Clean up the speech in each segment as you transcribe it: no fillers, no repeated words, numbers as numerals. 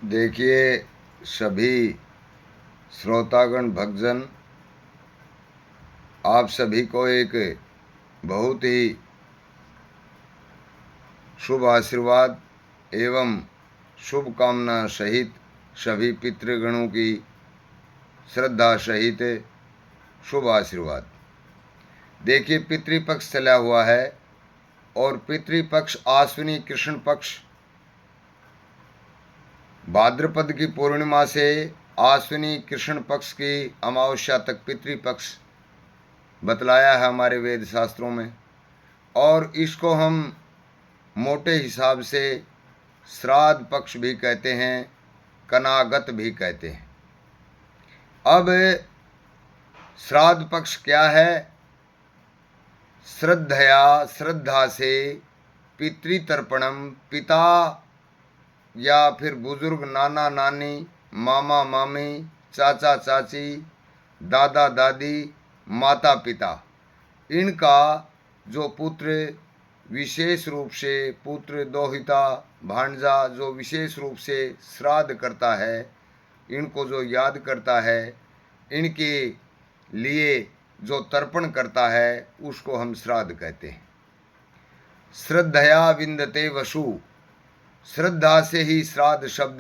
देखिए, सभी श्रोतागण भक्तजन, आप सभी को एक बहुत ही शुभ आशीर्वाद एवं शुभकामना सहित सभी पितृगणों की श्रद्धा सहित शुभ आशीर्वाद। देखिए, पितृपक्ष चला हुआ है और पितृपक्ष आश्विनी कृष्ण पक्ष भाद्रपद की पूर्णिमा से आश्विनी कृष्ण पक्ष की अमावस्या तक पितृपक्ष बतलाया है हमारे वेद शास्त्रों में, और इसको हम मोटे हिसाब से श्राद्ध पक्ष भी कहते हैं, कनागत भी कहते हैं। अब श्राद्ध पक्ष क्या है? श्रद्धा से पितृतर्पणम, पिता या फिर बुजुर्ग, नाना नानी, मामा मामी, चाचा चाची, दादा दादी, माता पिता, इनका जो पुत्र विशेष रूप से, पुत्र दोहिता भांजा जो विशेष रूप से श्राद्ध करता है, इनको जो याद करता है, इनके लिए जो तर्पण करता है, उसको हम श्राद्ध कहते हैं। श्रद्धया विंदते वसु, श्रद्धा से ही श्राद्ध शब्द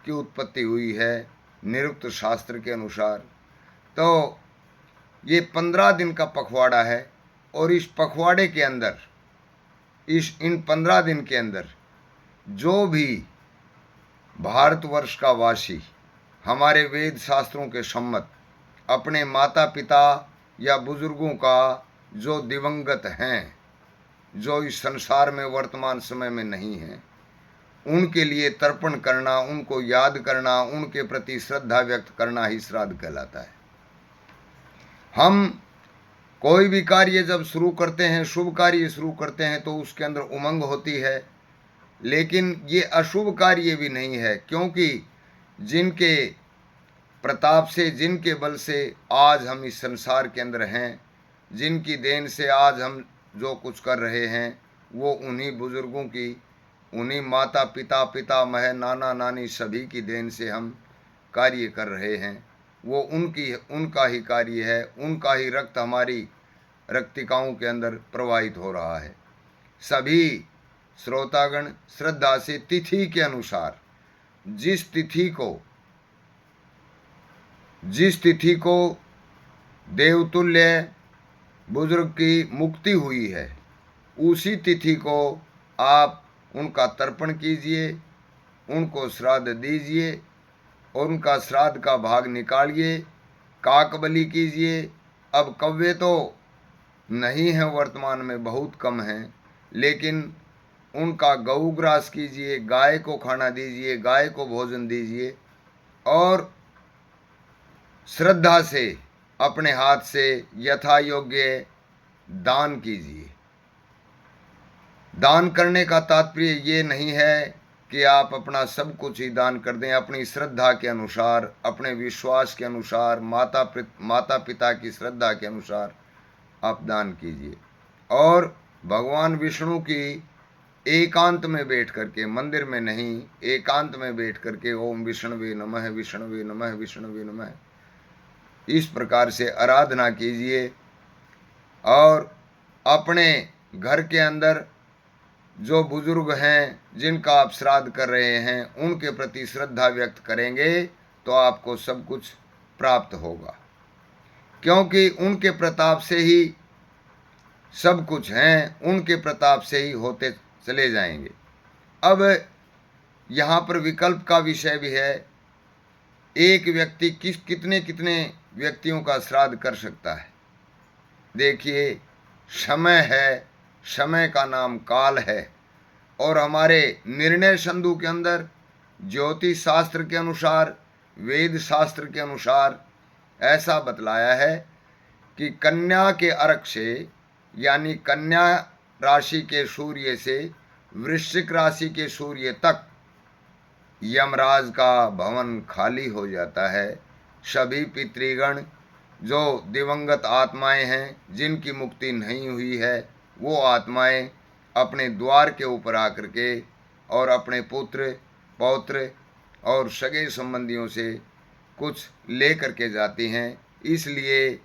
की उत्पत्ति हुई है निरुक्त शास्त्र के अनुसार। तो ये 15 दिन का पखवाड़ा है, और इस पखवाड़े के अंदर, इन 15 दिन के अंदर जो भी भारतवर्ष का वासी हमारे वेद शास्त्रों के सम्मत अपने माता पिता या बुजुर्गों का जो दिवंगत हैं, जो इस संसार में वर्तमान समय में नहीं हैं, उनके लिए तर्पण करना, उनको याद करना, उनके प्रति श्रद्धा व्यक्त करना ही श्राद्ध कहलाता है। हम कोई भी कार्य जब शुरू करते हैं, शुभ कार्य शुरू करते हैं, तो उसके अंदर उमंग होती है, लेकिन ये अशुभ कार्य भी नहीं है, क्योंकि जिनके प्रताप से, जिनके बल से आज हम इस संसार के अंदर हैं, जिनकी देन से आज हम जो कुछ कर रहे हैं, वो उन्हीं बुजुर्गों की, उन्हीं माता पिता, पितामह, नाना नानी सभी की देन से हम कार्य कर रहे हैं। वो उनका ही कार्य है, उनका ही रक्त हमारी रक्तिकाओं के अंदर प्रवाहित हो रहा है। सभी श्रोतागण श्रद्धा से तिथि के अनुसार जिस तिथि को देवतुल्य बुजुर्ग की मुक्ति हुई है, उसी तिथि को आप उनका तर्पण कीजिए, उनको श्राद्ध दीजिए और उनका श्राद्ध का भाग निकालिए, काक बलि कीजिए। अब कव्वे तो नहीं है, वर्तमान में बहुत कम हैं, लेकिन उनका गौग्रास कीजिए, गाय को खाना दीजिए, गाय को भोजन दीजिए, और श्रद्धा से अपने हाथ से यथा योग्य दान कीजिए। दान करने का तात्पर्य ये नहीं है कि आप अपना सब कुछ ही दान कर दें। अपनी श्रद्धा के अनुसार, अपने विश्वास के अनुसार, माता पिता की श्रद्धा के अनुसार आप दान कीजिए। और भगवान विष्णु की एकांत में बैठ करके, मंदिर में नहीं, एकांत में बैठ करके ओम विष्णुवे नमः, विष्णुवे नमः, विष्णुवे नमः, इस प्रकार से आराधना कीजिए। और अपने घर के अंदर जो बुजुर्ग हैं, जिनका आप श्राद्ध कर रहे हैं, उनके प्रति श्रद्धा व्यक्त करेंगे तो आपको सब कुछ प्राप्त होगा, क्योंकि उनके प्रताप से ही सब कुछ हैं, उनके प्रताप से ही होते चले जाएंगे। अब यहाँ पर विकल्प का विषय भी है। एक व्यक्ति कितने कितने व्यक्तियों का श्राद्ध कर सकता है? देखिए, समय है, समय का नाम काल है, और हमारे निर्णय संधु के अंदर ज्योतिष शास्त्र के अनुसार, वेद शास्त्र के अनुसार ऐसा बतलाया है कि कन्या के अर्क से, यानी कन्या राशि के सूर्य से वृश्चिक राशि के सूर्य तक यमराज का भवन खाली हो जाता है। सभी पितृगण जो दिवंगत आत्माएं हैं, जिनकी मुक्ति नहीं हुई है, वो आत्माएं अपने द्वार के ऊपर आकर के और अपने पुत्र, पौत्र और सगे संबंधियों से कुछ ले करके जाती हैं, इसलिए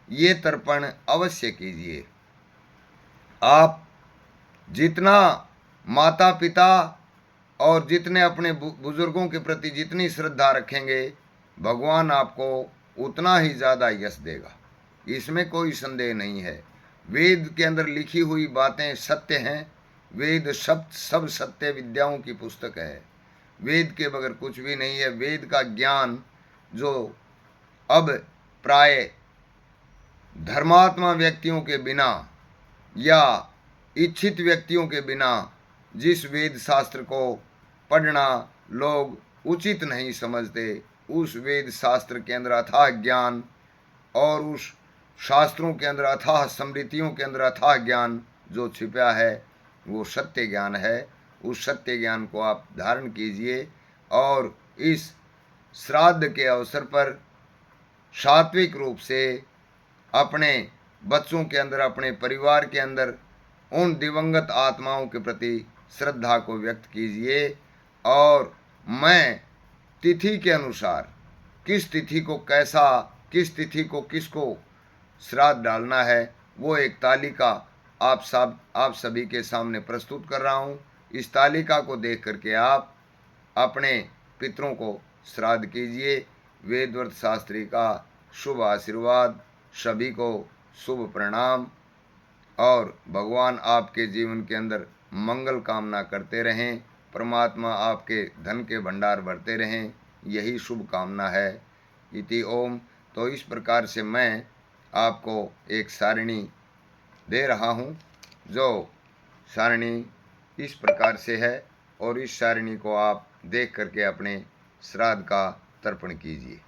ये तर्पण अवश्य कीजिए। आप जितना माता पिता और जितने अपने बुजुर्गों के प्रति जितनी श्रद्धा रखेंगे, भगवान आपको उतना ही ज़्यादा यश देगा, इसमें कोई संदेह नहीं है। वेद के अंदर लिखी हुई बातें सत्य हैं। वेद सब सत्य विद्याओं की पुस्तक है। वेद के बगैर कुछ भी नहीं है। वेद का ज्ञान जो अब प्राय धर्मात्मा व्यक्तियों के बिना या इच्छित व्यक्तियों के बिना जिस वेद शास्त्र को पढ़ना लोग उचित नहीं समझते, उस वेद शास्त्र के अंदर अथाह ज्ञान और उस शास्त्रों के अंदर अथाह स्मृतियों के अंदर अथाह ज्ञान जो छिपा है वो सत्य ज्ञान है। उस सत्य ज्ञान को आप धारण कीजिए और इस श्राद्ध के अवसर पर सात्विक रूप से अपने बच्चों के अंदर, अपने परिवार के अंदर उन दिवंगत आत्माओं के प्रति श्रद्धा को व्यक्त कीजिए। और मैं तिथि के अनुसार किस तिथि को कैसा, किस तिथि को किसको श्राद्ध डालना है, वो एक तालिका आप सभी के सामने प्रस्तुत कर रहा हूँ। इस तालिका को देख करके आप अपने पितरों को श्राद्ध कीजिए। वेदव्रत शास्त्री का शुभ आशीर्वाद, सभी को शुभ प्रणाम और भगवान आपके जीवन के अंदर मंगल कामना करते रहें। परमात्मा आपके धन के भंडार भरते रहें, यही शुभ कामना है। इति ओम। तो इस प्रकार से मैं आपको एक सारिणी दे रहा हूँ, जो सारिणी इस प्रकार से है और इस सारिणी को आप देख करके अपने श्राद्ध का तर्पण कीजिए।